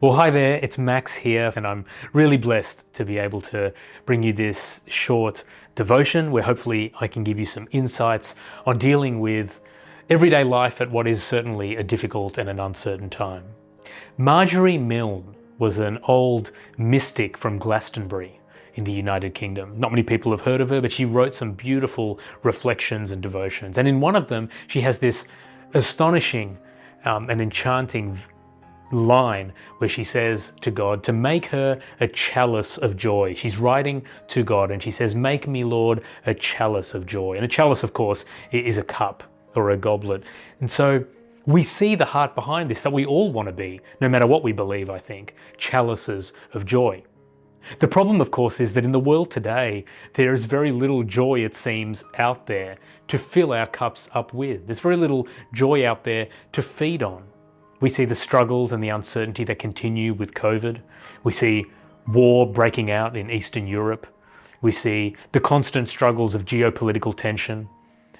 Well, hi there, it's Max here, and I'm really blessed to be able to bring you this short devotion where hopefully I can give you some insights on dealing with everyday life at what is certainly a difficult and an uncertain time. Marjorie Milne was an old mystic from Glastonbury in the United Kingdom. Not many people have heard of her, but she wrote some beautiful reflections and devotions. And in one of them, she has this astonishing and enchanting line where she says to God to make her a chalice of joy. She's writing to God and she says, "Make me, Lord, a chalice of joy." And a chalice, of course, is a cup or a goblet. And so we see the heart behind this, that we all want to be, no matter what we believe, I think, chalices of joy. The problem, of course, is that in the world today, there is very little joy, it seems, out there to fill our cups up with. There's very little joy out there to feed on. We see the struggles and the uncertainty that continue with COVID. We see war breaking out in Eastern Europe. We see the constant struggles of geopolitical tension,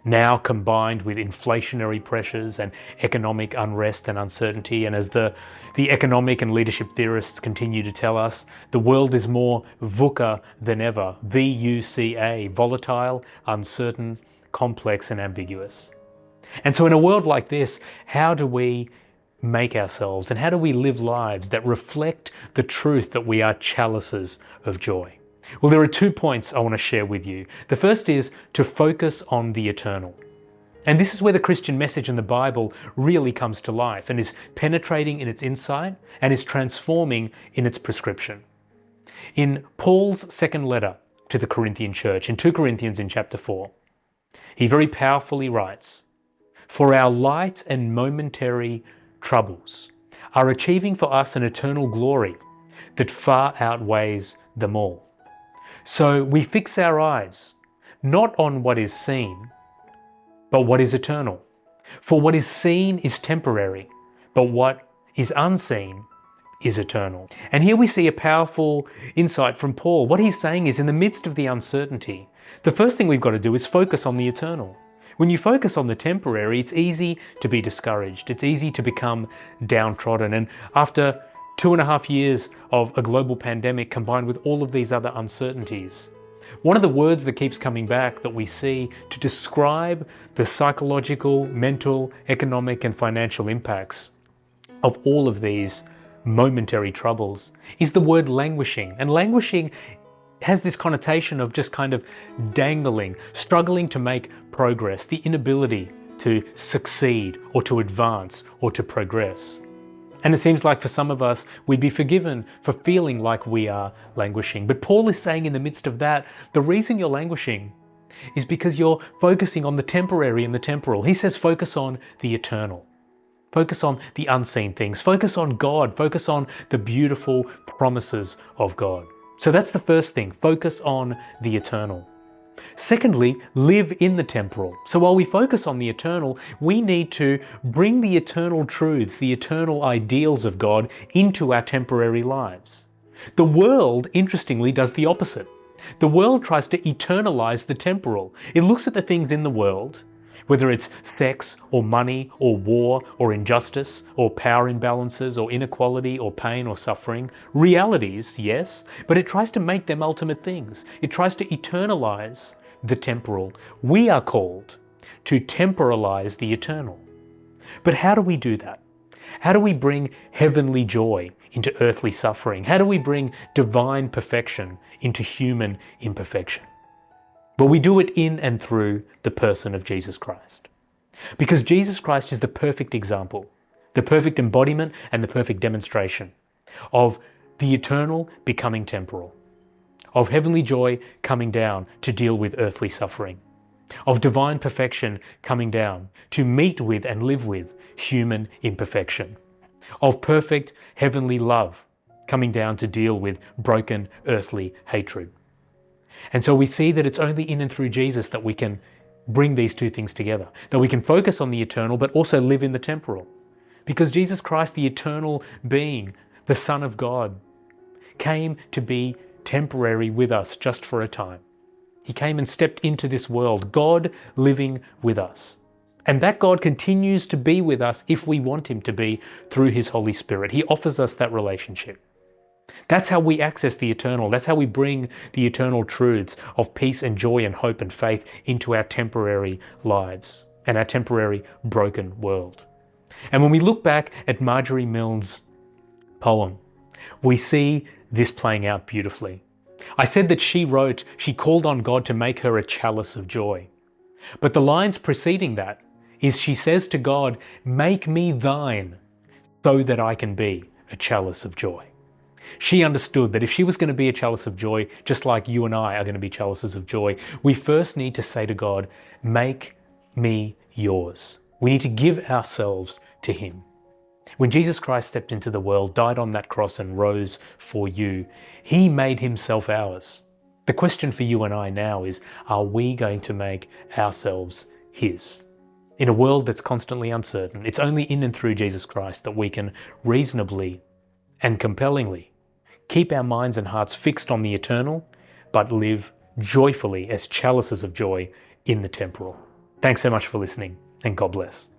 now combined with inflationary pressures and economic unrest and uncertainty. And as the economic and leadership theorists continue to tell us, the world is more VUCA than ever, VUCA, volatile, uncertain, complex, and ambiguous. And so in a world like this, how do we make ourselves and how do we live lives that reflect the truth that we are chalices of joy? Well, there are 2 points I want to share with you. The first is to focus on the eternal. And this is where the Christian message in the Bible really comes to life and is penetrating in its insight and is transforming in its prescription. In Paul's second letter to the Corinthian church, in 2 Corinthians in chapter 4, he very powerfully writes, "For our light and momentary troubles are achieving for us an eternal glory that far outweighs them all. So we fix our eyes not on what is seen, but what is eternal. For what is seen is temporary, but what is unseen is eternal." And here we see a powerful insight from Paul. What he's saying is, in the midst of the uncertainty, the first thing we've got to do is focus on the eternal. When you focus on the temporary, it's easy to be discouraged. It's easy to become downtrodden. And after 2.5 years of a global pandemic combined with all of these other uncertainties, one of the words that keeps coming back that we see to describe the psychological, mental, economic, and financial impacts of all of these momentary troubles is the word languishing. And languishing has this connotation of just kind of dangling, struggling to make progress, the inability to succeed or to advance or to progress. And it seems like for some of us, we'd be forgiven for feeling like we are languishing. But Paul is saying in the midst of that, the reason you're languishing is because you're focusing on the temporary and the temporal. He says focus on the eternal. Focus on the unseen things. Focus on God. Focus on the beautiful promises of God. So that's the first thing, focus on the eternal. Secondly, live in the temporal. So while we focus on the eternal, we need to bring the eternal truths, the eternal ideals of God into our temporary lives. The world, interestingly, does the opposite. The world tries to eternalize the temporal. It looks at the things in the world, whether it's sex or money or war or injustice or power imbalances or inequality or pain or suffering. Realities, yes, but it tries to make them ultimate things. It tries to eternalize the temporal. We are called to temporalize the eternal. But how do we do that? How do we bring heavenly joy into earthly suffering? How do we bring divine perfection into human imperfection? But we do it in and through the person of Jesus Christ. Because Jesus Christ is the perfect example, the perfect embodiment and the perfect demonstration of the eternal becoming temporal, of heavenly joy coming down to deal with earthly suffering, of divine perfection coming down to meet with and live with human imperfection, of perfect heavenly love coming down to deal with broken earthly hatred. And so we see that it's only in and through Jesus that we can bring these two things together, that we can focus on the eternal but also live in the temporal. Because Jesus Christ, the eternal being, the Son of God, came to be temporary with us just for a time. He came and stepped into this world, God living with us. And that God continues to be with us if we want him to be through his Holy Spirit. He offers us that relationship. That's how we access the eternal. That's how we bring the eternal truths of peace and joy and hope and faith into our temporary lives and our temporary broken world. And when we look back at Marjorie Milne's poem, we see this playing out beautifully. I said that she called on God to make her a chalice of joy. But the lines preceding that is she says to God, make me thine so that I can be a chalice of joy. She understood that if she was going to be a chalice of joy, just like you and I are going to be chalices of joy, we first need to say to God, make me yours. We need to give ourselves to him. When Jesus Christ stepped into the world, died on that cross and rose for you, he made himself ours. The question for you and I now is, are we going to make ourselves his? In a world that's constantly uncertain, it's only in and through Jesus Christ that we can reasonably and compellingly keep our minds and hearts fixed on the eternal, but live joyfully as chalices of joy in the temporal. Thanks so much for listening, and God bless.